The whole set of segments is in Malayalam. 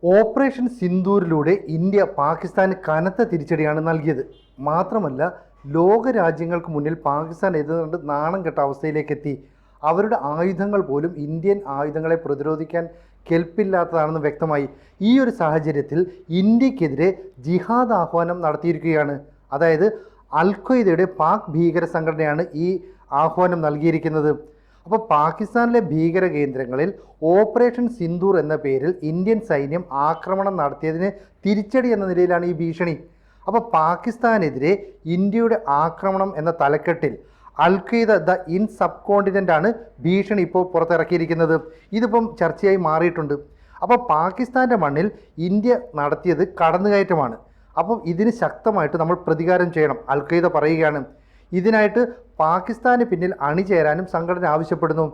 ഓപ്പറേഷൻ സിന്ദൂരിലൂടെ ഇന്ത്യ പാകിസ്ഥാന് കനത്ത തിരിച്ചടിയാണ് നൽകിയത്. മാത്രമല്ല, ലോകരാജ്യങ്ങൾക്ക് മുന്നിൽ പാകിസ്ഥാൻ എതിർത്ത് നാണം കെട്ട അവസ്ഥയിലേക്ക് എത്തി. അവരുടെ ആയുധങ്ങൾ പോലും ഇന്ത്യൻ ആയുധങ്ങളെ പ്രതിരോധിക്കാൻ കെൽപ്പില്ലാത്തതാണെന്ന് വ്യക്തമായി. ഈ ഒരു സാഹചര്യത്തിൽ ഇന്ത്യക്കെതിരെ ജിഹാദ് ആഹ്വാനം നടത്തിയിരിക്കുകയാണ്. അതായത് അൽ-ഖ്വയ്ദയുടെ പാക് ഭീകര സംഘടനയാണ് ഈ ആഹ്വാനം നൽകിയിരിക്കുന്നത്. അപ്പോൾ പാകിസ്ഥാനിലെ ഭീകര കേന്ദ്രങ്ങളിൽ ഓപ്പറേഷൻ സിന്ദൂർ എന്ന പേരിൽ ഇന്ത്യൻ സൈന്യം ആക്രമണം നടത്തിയതിന് തിരിച്ചടി എന്ന നിലയിലാണ് ഈ ഭീഷണി. അപ്പോൾ പാകിസ്ഥാനെതിരെ ഇന്ത്യയുടെ ആക്രമണം എന്ന തലക്കെട്ടിൽ al-Qaeda the in sub continent ആണ് ഭീഷണി ഇപ്പോൾ പുറത്തിറക്കിയിരിക്കുന്നത്. ഇതിപ്പം ചർച്ചയായി മാറിയിട്ടുണ്ട്. അപ്പോൾ പാകിസ്ഥാൻ്റെ മണ്ണിൽ ഇന്ത്യ നടത്തിയത് കടന്നുകയറ്റമാണ്. അപ്പം ഇതിന് ശക്തമായിട്ട് നമ്മൾ പ്രതികാരം ചെയ്യണം, അൽ-ഖ്വയ്ദ പറയുകയാണ്. ഇതിനായിട്ട് പാകിസ്ഥാന് പിന്നിൽ അണിചേരാനും സംഘടന ആവശ്യപ്പെടുന്നു.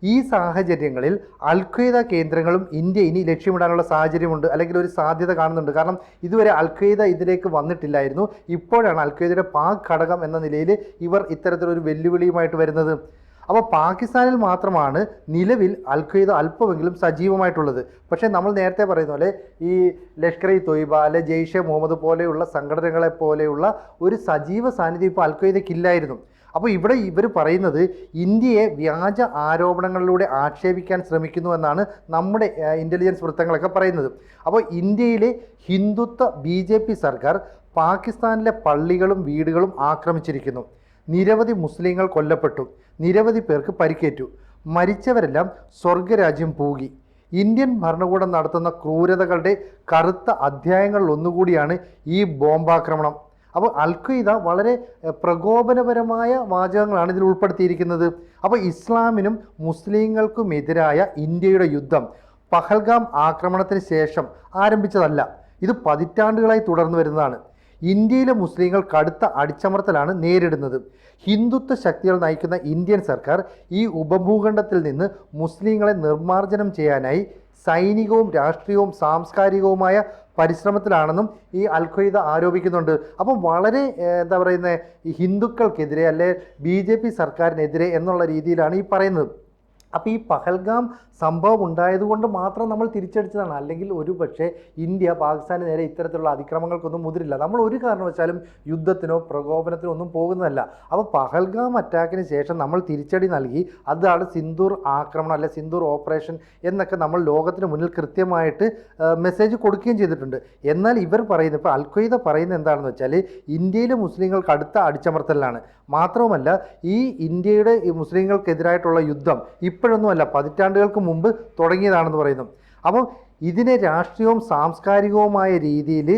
ഈ സാഹചര്യങ്ങളിൽ അൽ-ഖ്വയ്ദ കേന്ദ്രങ്ങളും ഇന്ത്യ ഇനി ലക്ഷ്യമിടാനുള്ള സാഹചര്യമുണ്ട്, അല്ലെങ്കിൽ ഒരു സാധ്യത കാണുന്നുണ്ട്. കാരണം ഇതുവരെ അൽ-ഖ്വയ്ദ ഇതിലേക്ക് വന്നിട്ടില്ലായിരുന്നു. ഇപ്പോഴാണ് അൽ-ഖ്വയ്ദയുടെ പാക് ഘടകം എന്ന നിലയിൽ ഇവർ ഇത്തരത്തിലൊരു വെല്ലുവിളിയുമായിട്ട് വരുന്നത്. അപ്പോൾ പാകിസ്ഥാനിൽ മാത്രമാണ് നിലവിൽ അൽ-ഖ്വയ്ദ അല്പമെങ്കിലും സജീവമായിട്ടുള്ളത്. പക്ഷേ നമ്മൾ നേരത്തെ പറയുന്ന പോലെ ഈ ലഷ്കർ ഇ തൊയ്ബ അല്ലെ ജെയ്ഷെ മുഹമ്മദ് പോലെയുള്ള സംഘടനകളെ പോലെയുള്ള ഒരു സജീവ സാന്നിധ്യം ഇപ്പോൾ അൽ-ഖ്വയ്ദയ്ക്കില്ലായിരുന്നു. അപ്പോൾ ഇവിടെ ഇവർ പറയുന്നത് ഇന്ത്യയെ വ്യാജ ആരോപണങ്ങളിലൂടെ ആക്ഷേപിക്കാൻ ശ്രമിക്കുന്നു എന്നാണ് നമ്മുടെ ഇൻ്റലിജൻസ് വൃത്തങ്ങളൊക്കെ പറയുന്നത്. അപ്പോൾ ഇന്ത്യയിലെ ഹിന്ദുത്വ BJP സർക്കാർ പാകിസ്ഥാനിലെ പള്ളികളും വീടുകളും ആക്രമിച്ചിരിക്കുന്നു. നിരവധി മുസ്ലിങ്ങൾ കൊല്ലപ്പെട്ടു, നിരവധി പേർക്ക് പരിക്കേറ്റു, മരിച്ചവരെല്ലാം സ്വർഗരാജ്യം പൂകി. ഇന്ത്യൻ ഭരണകൂടം നടത്തുന്ന ക്രൂരതകളുടെ കറുത്ത അധ്യായങ്ങളിൽ ഒന്നുകൂടിയാണ് ഈ ബോംബാക്രമണം. അപ്പോൾ അൽ-ഖ്വയ്ദ വളരെ പ്രകോപനപരമായ വാചകങ്ങളാണ് ഇതിൽ ഉൾപ്പെടുത്തിയിരിക്കുന്നത്. അപ്പോൾ ഇസ്ലാമിനും മുസ്ലിങ്ങൾക്കുമെതിരായ ഇന്ത്യയുടെ യുദ്ധം പഹൽഗാം ആക്രമണത്തിന് ശേഷം ആരംഭിച്ചതല്ല, ഇത് പതിറ്റാണ്ടുകളായി തുടർന്നു വരുന്നതാണ്. ഇന്ത്യയിലെ മുസ്ലിങ്ങൾ കടുത്ത അടിച്ചമർത്തലാണ് നേരിടുന്നത്. ഹിന്ദുത്വ ശക്തികൾ നയിക്കുന്ന ഇന്ത്യൻ സർക്കാർ ഈ ഉപഭൂഖണ്ഡത്തിൽ നിന്ന് മുസ്ലിങ്ങളെ നിർമ്മാർജ്ജനം ചെയ്യാനായി സൈനികവും രാഷ്ട്രീയവും സാംസ്കാരികവുമായ പരിശ്രമത്തിലാണെന്നും ഈ അൽ-ഖ്വയ്ദ ആരോപിക്കുന്നുണ്ട്. അപ്പം വളരെ എന്താ പറയുന്നത്, ഈ ഹിന്ദുക്കൾക്കെതിരെ അല്ലെ BJP സർക്കാരിനെതിരെ എന്നുള്ള രീതിയിലാണ് ഈ പറയുന്നത്. അപ്പോൾ ഈ പഹൽഗാം സംഭവം ഉണ്ടായതുകൊണ്ട് മാത്രം നമ്മൾ തിരിച്ചടിച്ചതാണ്. അല്ലെങ്കിൽ ഒരു പക്ഷേ ഇന്ത്യ പാകിസ്ഥാന് നേരെ ഇത്തരത്തിലുള്ള അതിക്രമങ്ങൾക്കൊന്നും മുതിരില്ല. നമ്മൾ ഒരു കാരണവശാലും യുദ്ധത്തിനോ പ്രകോപനത്തിനോ ഒന്നും പോകുന്നതല്ല. അപ്പോൾ പഹൽഗാം അറ്റാക്കിന് ശേഷം നമ്മൾ തിരിച്ചടി നൽകി, അതാണ് സിന്ദൂർ ആക്രമണം അല്ലെ സിന്ദൂർ ഓപ്പറേഷൻ എന്നൊക്കെ നമ്മൾ ലോകത്തിന് മുന്നിൽ കൃത്യമായിട്ട് മെസ്സേജ് കൊടുക്കുകയും ചെയ്തിട്ടുണ്ട്. എന്നാൽ ഇവർ പറയുന്നത്, ഇപ്പോൾ അൽ-ഖ്വയ്ദ പറയുന്നത് എന്താണെന്ന് വെച്ചാൽ ഇന്ത്യയിലെ മുസ്ലിങ്ങൾക്ക് അടുത്ത അടിച്ചമർത്തലാണ്. മാത്രവുമല്ല, ഈ ഇന്ത്യയുടെ ഈ മുസ്ലിങ്ങൾക്കെതിരായിട്ടുള്ള യുദ്ധം ഇപ്പോഴൊന്നുമല്ല, പതിറ്റാണ്ടുകൾക്ക് മുമ്പ് തുടങ്ങിയതാണെന്ന് പറയുന്നു. അപ്പം ഇതിനെ രാഷ്ട്രീയവും സാംസ്കാരികവുമായ രീതിയിൽ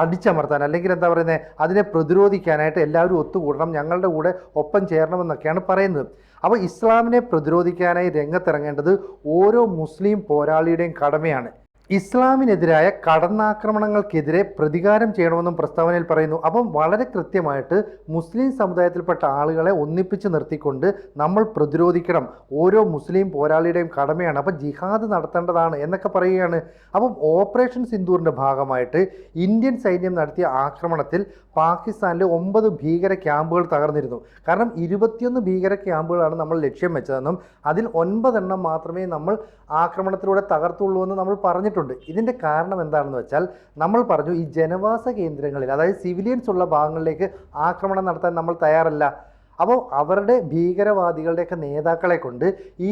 അടിച്ചമർത്താൻ, അല്ലെങ്കിൽ എന്താ പറയുന്നത്, അതിനെ പ്രതിരോധിക്കാനായിട്ട് എല്ലാവരും ഒത്തുകൂടണം, ഞങ്ങളുടെ കൂടെ ഒപ്പം ചേരണമെന്നൊക്കെയാണ് പറയുന്നത്. അപ്പോൾ ഇസ്ലാമിനെ പ്രതിരോധിക്കാനായി രംഗത്തിറങ്ങേണ്ടത് ഓരോ മുസ്ലിം പോരാളിയുടെയും കടമയാണ്. ഇസ്ലാമിനെതിരായ കടന്നാക്രമണങ്ങൾക്കെതിരെ പ്രതികാരം ചെയ്യണമെന്നും പ്രസ്താവനയിൽ പറയുന്നു. അപ്പം വളരെ കൃത്യമായിട്ട് മുസ്ലിം സമുദായത്തിൽപ്പെട്ട ആളുകളെ ഒന്നിപ്പിച്ച് നിർത്തിക്കൊണ്ട് നമ്മൾ പ്രതിരോധിക്കണം, ഓരോ മുസ്ലിം പോരാളിയുടെയും കടമയാണ്, അപ്പം ജിഹാദ് നടത്തേണ്ടതാണ് എന്നൊക്കെ പറയുകയാണ്. അപ്പം ഓപ്പറേഷൻ സിന്ദൂറിൻ്റെ ഭാഗമായിട്ട് ഇന്ത്യൻ സൈന്യം നടത്തിയ ആക്രമണത്തിൽ പാകിസ്ഥാനിലെ 9 ഭീകര ക്യാമ്പുകൾ തകർന്നിരുന്നു. കാരണം 21 ഭീകര ക്യാമ്പുകളാണ് നമ്മൾ ലക്ഷ്യം വെച്ചതെന്നും അതിൽ 9 എണ്ണം മാത്രമേ നമ്മൾ ആക്രമണത്തിലൂടെ തകർത്തുള്ളൂ എന്ന് നമ്മൾ പറഞ്ഞിട്ടുണ്ട്. ഇതിൻ്റെ കാരണം എന്താണെന്ന് വെച്ചാൽ, നമ്മൾ പറഞ്ഞു ഈ ജനവാസ കേന്ദ്രങ്ങളിൽ, അതായത് സിവിലിയൻസ് ഉള്ള ഭാഗങ്ങളിലേക്ക് ആക്രമണം നടത്താൻ നമ്മൾ തയ്യാറല്ല. അപ്പോൾ അവരുടെ ഭീകരവാദികളുടെയൊക്കെ നേതാക്കളെ കൊണ്ട് ഈ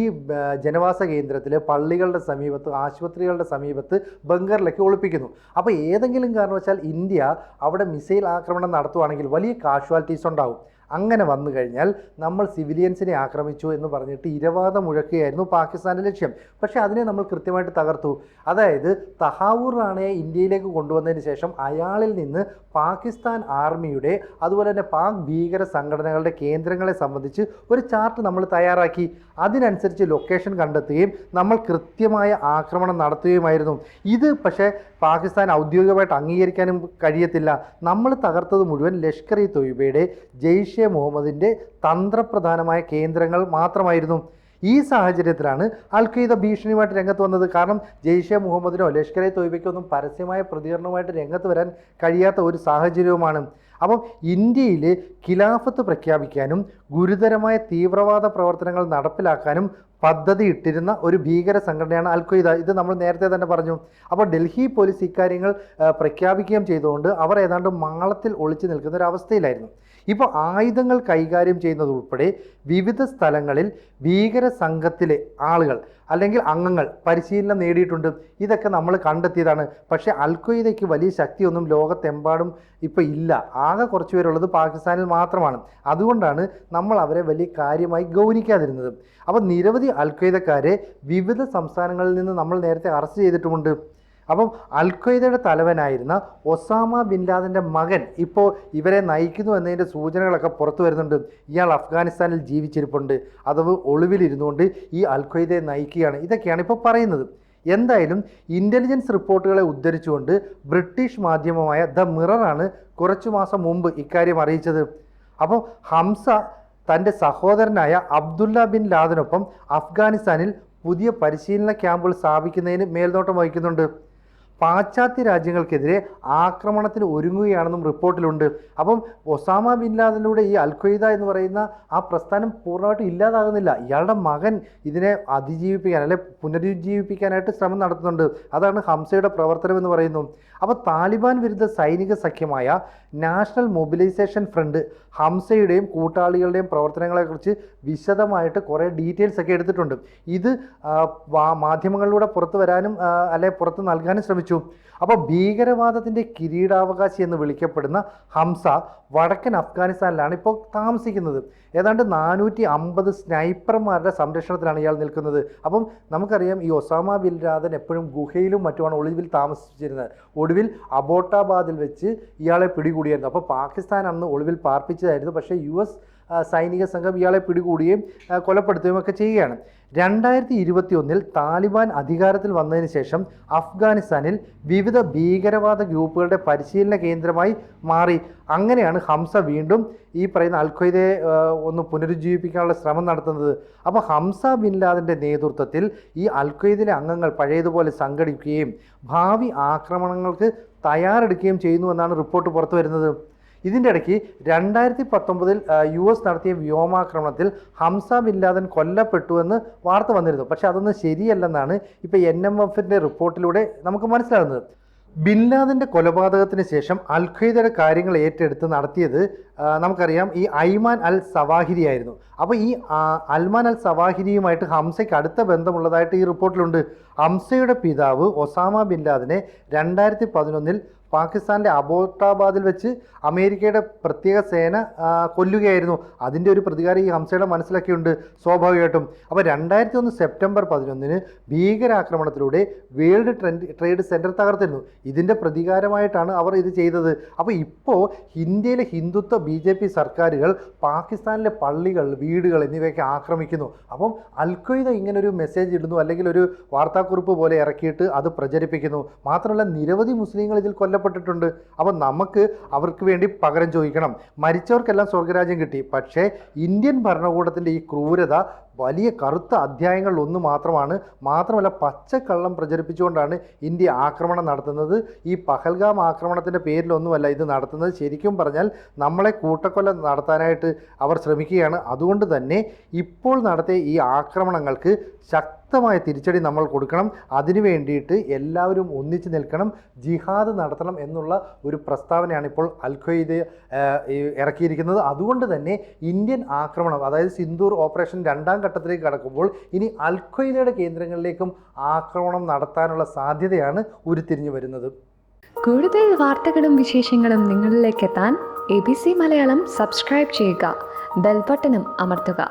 ജനവാസ കേന്ദ്രത്തിൽ, പള്ളികളുടെ സമീപത്ത്, ആശുപത്രികളുടെ സമീപത്ത് ബങ്കറിലേക്ക് ഒളിപ്പിക്കുന്നു. അപ്പോൾ ഏതെങ്കിലും കാരണവശാൽ ഇന്ത്യ അവിടെ മിസൈൽ ആക്രമണം നടത്തുവാണെങ്കിൽ വലിയ കാഷ്വാലിറ്റീസ് ഉണ്ടാവും. അങ്ങനെ വന്നു കഴിഞ്ഞാൽ നമ്മൾ സിവിലിയൻസിനെ ആക്രമിച്ചു എന്ന് പറഞ്ഞിട്ട് ഇരവാദം മുഴക്കുകയായിരുന്നു പാകിസ്ഥാൻ്റെ ലക്ഷ്യം. പക്ഷേ അതിനെ നമ്മൾ കൃത്യമായിട്ട് തകർത്തു. അതായത് തഹാവൂർ റാണയെ ഇന്ത്യയിലേക്ക് കൊണ്ടുവന്നതിന് ശേഷം അയാളിൽ നിന്ന് പാകിസ്ഥാൻ ആർമിയുടെ അതുപോലെ തന്നെ പാക് ഭീകര സംഘടനകളുടെ കേന്ദ്രങ്ങളെ സംബന്ധിച്ച് ഒരു ചാർട്ട് നമ്മൾ തയ്യാറാക്കി. അതിനനുസരിച്ച് ലൊക്കേഷൻ കണ്ടെത്തുകയും നമ്മൾ കൃത്യമായ ആക്രമണം നടത്തുകയുമായിരുന്നു. ഇത് പക്ഷേ പാകിസ്ഥാൻ ഔദ്യോഗികമായിട്ട് അംഗീകരിക്കാനും കഴിയത്തില്ല. നമ്മൾ തകർത്തത് മുഴുവൻ ലഷ്കർ ഇ തൊയ്ബയുടെ, ജെയ്ഷെ മുഹമ്മദിൻ്റെ തന്ത്രപ്രധാനമായ കേന്ദ്രങ്ങൾ മാത്രമായിരുന്നു. ഈ സാഹചര്യത്തിലാണ് അൽ-ഖ്വയ്ദ ഭീഷണിയുമായിട്ട് രംഗത്ത് വന്നത്. കാരണം ജെയ്ഷെ മുഹമ്മദിനോ ലഷ്കർ ഇ തൊയ്ബയ്ക്കോ ഒന്നും പരസ്യമായ പ്രതികരണവുമായിട്ട് രംഗത്ത് വരാൻ കഴിയാത്ത ഒരു സാഹചര്യവുമാണ്. അപ്പം ഇന്ത്യയിൽ ഖിലാഫത്ത് പ്രഖ്യാപിക്കാനും ഗുരുതരമായ തീവ്രവാദ പ്രവർത്തനങ്ങൾ നടപ്പിലാക്കാനും പദ്ധതി ഇട്ടിരുന്ന ഒരു ഭീകര സംഘടനയാണ് അൽ ഖ്വയ്ദ. ഇത് നമ്മൾ നേരത്തെ തന്നെ പറഞ്ഞു. അപ്പോൾ ഡൽഹി പോലീസ് ഇക്കാര്യങ്ങൾ പ്രഖ്യാപിക്കുകയും ചെയ്തുകൊണ്ട് അവർ ഏതാണ്ട് മാളത്തിൽ ഒളിച്ചു നിൽക്കുന്ന ഒരു അവസ്ഥയിലായിരുന്നു. ഇപ്പോൾ ആയുധങ്ങൾ കൈകാര്യം ചെയ്യുന്നത് ഉൾപ്പെടെ വിവിധ സ്ഥലങ്ങളിൽ ഭീകര സംഘത്തിലെ ആളുകൾ അല്ലെങ്കിൽ അംഗങ്ങൾ പരിശീലനം നേടിയിട്ടുണ്ട്. ഇതൊക്കെ നമ്മൾ കണ്ടെത്തിയതാണ്. പക്ഷേ അൽ ഖ്വയ്ദയ്ക്ക് വലിയ ശക്തിയൊന്നും ലോകത്തെമ്പാടും ഇപ്പോൾ ഇല്ല. ആകെ കുറച്ച് പേരുള്ളത് പാകിസ്ഥാനിൽ മാത്രമാണ്. അതുകൊണ്ടാണ് നമ്മൾ അവരെ വലിയ കാര്യമായി ഗൗനിക്കാതിരുന്നത്. അപ്പോൾ നിരവധി അൽ ഖ്വയ്ദക്കാരെ വിവിധ സംസ്ഥാനങ്ങളിൽ നിന്ന് നമ്മൾ നേരത്തെ അറസ്റ്റ് ചെയ്തിട്ടുമുണ്ട്. അപ്പം അൽ ഖ്വയ്ദയുടെ തലവനായിരുന്ന ഒസാമ ബിൻ ലാദൻ്റെ മകൻ ഇപ്പോൾ ഇവരെ നയിക്കുന്നു എന്നതിൻ്റെ സൂചനകളൊക്കെ പുറത്തു വരുന്നുണ്ട്. ഇയാൾ അഫ്ഗാനിസ്ഥാനിൽ ജീവിച്ചിരിപ്പുണ്ട്, അഥവാ ഒളിവിലിരുന്നുകൊണ്ട് ഈ അൽ ഖ്വയ്ദയെ നയിക്കുകയാണ്. ഇതൊക്കെയാണ് ഇപ്പോൾ പറയുന്നത്. എന്തായാലും ഇൻ്റലിജൻസ് റിപ്പോർട്ടുകളെ ഉദ്ധരിച്ചുകൊണ്ട് ബ്രിട്ടീഷ് മാധ്യമമായ ദ മിററാണ് കുറച്ചു മാസം മുമ്പ് ഇക്കാര്യം അറിയിച്ചത്. അപ്പോൾ ഹംസ തൻ്റെ സഹോദരനായ അബ്ദുല്ല ബിൻ ലാദനൊപ്പം അഫ്ഗാനിസ്ഥാനിൽ പുതിയ പരിശീലന ക്യാമ്പുകൾ സ്ഥാപിക്കുന്നതിന് മേൽനോട്ടം വഹിക്കുന്നുണ്ട്. പാശ്ചാത്യ രാജ്യങ്ങൾക്കെതിരെ ആക്രമണത്തിന് ഒരുങ്ങുകയാണെന്നും റിപ്പോർട്ടിലുണ്ട്. അപ്പം ഒസാമ ബിൻ ലാദനിലൂടെ ഈ അൽ ഖ്വയ്ദ എന്ന് പറയുന്ന ആ പ്രസ്ഥാനം പൂർണ്ണമായിട്ടും ഇല്ലാതാകുന്നില്ല. ഇയാളുടെ മകൻ ഇതിനെ അതിജീവിപ്പിക്കാൻ അല്ലെ പുനരുജ്ജീവിപ്പിക്കാനായിട്ട് ശ്രമം നടത്തുന്നുണ്ട്. അതാണ് ഹംസയുടെ പ്രവർത്തനം എന്ന് പറയുന്നു. അപ്പോൾ താലിബാൻ വിരുദ്ധ സൈനിക സഖ്യമായ നാഷണൽ മൊബിലൈസേഷൻ ഫ്രണ്ട് ഹംസയുടെയും കൂട്ടാളികളുടെയും പ്രവർത്തനങ്ങളെക്കുറിച്ച് വിശദമായിട്ട് കുറേ ഡീറ്റെയിൽസ് ഒക്കെ എടുത്തിട്ടുണ്ട്. ഇത് മാധ്യമങ്ങളിലൂടെ പുറത്തു വരാനും അല്ലെ പുറത്ത് നൽകാനും ശ്രമിച്ചു. അപ്പോൾ ഭീകരവാദത്തിൻ്റെ കിരീടാവകാശി എന്ന് വിളിക്കപ്പെടുന്ന ഹംസ വടക്കൻ അഫ്ഗാനിസ്ഥാനിലാണ് ഇപ്പോൾ താമസിക്കുന്നത്. ഏതാണ്ട് 450 സ്നൈപ്പർമാരുടെ സംരക്ഷണത്തിലാണ് ഇയാൾ നിൽക്കുന്നത്. അപ്പം നമുക്കറിയാം ഈ ഒസാമ ബിൻ ലാദൻ എപ്പോഴും ഗുഹയിലും മറ്റുമാണ് ഒളിവിൽ താമസിച്ചിരുന്നത്. ഒടുവിൽ അബോട്ടാബാദിൽ വെച്ച് ഇയാളെ പിടികൂടിയായിരുന്നു. അപ്പോൾ പാകിസ്ഥാൻ അന്ന് ഒളിവിൽ പാർപ്പിച്ചതായിരുന്നു. പക്ഷേ US സൈനിക സംഘം ഇയാളെ പിടികൂടുകയും കൊലപ്പെടുത്തുകയും ഒക്കെ ചെയ്യുകയാണ്. 2021 താലിബാൻ അധികാരത്തിൽ വന്നതിന് ശേഷം അഫ്ഗാനിസ്ഥാനിൽ വിവിധ ഭീകരവാദ ഗ്രൂപ്പുകളുടെ പരിശീലന കേന്ദ്രമായി മാറി. അങ്ങനെയാണ് ഹംസ വീണ്ടും ഈ പറയുന്ന അൽ ഖ്വയ്ദയെ ഒന്ന് പുനരുജ്ജീവിപ്പിക്കാനുള്ള ശ്രമം നടത്തുന്നത്. അപ്പോൾ ഹംസ ബിൻ ലാദൻ്റെ നേതൃത്വത്തിൽ ഈ അൽ ഖ്വയ്ദയിലെ അംഗങ്ങൾ പഴയതുപോലെ സംഘടിക്കുകയും ഭാവി ആക്രമണങ്ങൾക്ക് തയ്യാറെടുക്കുകയും ചെയ്യുന്നു എന്നാണ് റിപ്പോർട്ട് പുറത്തു വരുന്നത്. ഇതിൻ്റെ ഇടയ്ക്ക് 2019 US നടത്തിയ വ്യോമാക്രമണത്തിൽ ഹംസ ബിൻ ലാദൻ കൊല്ലപ്പെട്ടുവെന്ന് വാർത്ത വന്നിരുന്നു. പക്ഷേ അതൊന്നും ശരിയല്ലെന്നാണ് ഇപ്പോൾ NMFൻ്റെ റിപ്പോർട്ടിലൂടെ നമുക്ക് മനസ്സിലാകുന്നത്. ബിൻ ലാദൻ്റെ കൊലപാതകത്തിന് ശേഷം അൽ ഖ്വയ്ദയുടെ കാര്യങ്ങൾ ഏറ്റെടുത്ത് നടത്തിയത് നമുക്കറിയാം ഈ അയ്മാൻ അൽ സവാഹിരി ആയിരുന്നു. അപ്പോൾ ഈ അൽമാൻ അൽ സവാഹിരിയുമായിട്ട് ഹംസയ്ക്ക് അടുത്ത ബന്ധമുള്ളതായിട്ട് ഈ റിപ്പോർട്ടിലുണ്ട്. ഹംസയുടെ പിതാവ് ഒസാമ ബിൻ ലാദനെ 2011 പാകിസ്ഥാൻ്റെ അബോട്ടാബാദിൽ വെച്ച് അമേരിക്കയുടെ പ്രത്യേക സേന കൊല്ലുകയായിരുന്നു. അതിൻ്റെ ഒരു പ്രതികാരം ഈ ഹംസയുടെ മനസ്സിലൊക്കെയുണ്ട് സ്വാഭാവികമായിട്ടും. അപ്പോൾ 2001 സെപ്റ്റംബർ 11 ഭീകരാക്രമണത്തിലൂടെ വേൾഡ് ട്രേഡ് സെൻറ്റർ തകർത്തിരുന്നു. ഇതിൻ്റെ പ്രതികാരമായിട്ടാണ് അവർ ഇത് ചെയ്തത്. അപ്പോൾ ഇപ്പോൾ ഇന്ത്യയിലെ ഹിന്ദുത്വ BJP സർക്കാരുകൾ പാകിസ്ഥാനിലെ പള്ളികൾ, വീടുകൾ എന്നിവയൊക്കെ ആക്രമിക്കുന്നു. അപ്പം അൽ ഖ്വയ്ദ ഇങ്ങനൊരു മെസ്സേജ് ഇടുന്നു, അല്ലെങ്കിൽ ഒരു വാർത്താക്കുറിപ്പ് പോലെ ഇറക്കിയിട്ട് അത് പ്രചരിപ്പിക്കുന്നു. മാത്രമല്ല നിരവധി മുസ്ലിങ്ങൾ ഇതിൽ കൊല്ലപ്പെട്ടിട്ടുണ്ട്. അപ്പം നമുക്ക് അവർക്ക് വേണ്ടി പകരം ചോദിക്കണം. മരിച്ചവർക്കെല്ലാം സ്വർഗരാജ്യം കിട്ടി. പക്ഷേ ഇന്ത്യൻ ഭരണകൂടത്തിൻ്റെ ഈ ക്രൂരത വലിയ കറുത്ത അധ്യായങ്ങളിൽ ഒന്ന് മാത്രമല്ല പച്ചക്കള്ളം പ്രചരിപ്പിച്ചുകൊണ്ടാണ് ഇന്ത്യ ആക്രമണം നടത്തുന്നത്. ഈ പഹൽഗാം ആക്രമണത്തിൻ്റെ പേരിലൊന്നുമല്ല ഇത് നടത്തുന്നത്. ശരിക്കും പറഞ്ഞാൽ നമ്മളെ കൂട്ടക്കൊല നടത്താനായിട്ട് അവർ ശ്രമിക്കുകയാണ്. അതുകൊണ്ട് തന്നെ ഇപ്പോൾ നടത്തിയ ഈ ആക്രമണങ്ങൾക്ക് ശക്തമായ തിരിച്ചടി നമ്മൾ കൊടുക്കണം. അതിനു വേണ്ടിയിട്ട് എല്ലാവരും ഒന്നിച്ചു നിൽക്കണം, ജിഹാദ് നടത്തണം എന്നുള്ള ഒരു പ്രസ്താവനയാണ് ഇപ്പോൾ അൽ ഖ്വയ്ദ ഇറക്കിയിരിക്കുന്നത്. അതുകൊണ്ട് തന്നെ ഇന്ത്യൻ ആക്രമണം, അതായത് സിന്ദൂർ ഓപ്പറേഷൻ 2ാം ഘട്ടത്തിലേക്ക് കടക്കുമ്പോൾ ഇനി അൽ ഖ്വയ്ദയുടെ കേന്ദ്രങ്ങളിലേക്കും ആക്രമണം നടത്താനുള്ള സാധ്യതയാണ് ഉരുത്തിരിഞ്ഞു വരുന്നത്. കൂടുതൽ വാർത്തകളും വിശേഷങ്ങളും നിങ്ങളിലേക്ക് എത്താൻ ABC മലയാളം സബ്സ്ക്രൈബ് ചെയ്യുക, ബെൽ ബട്ടണും അമർത്തുക.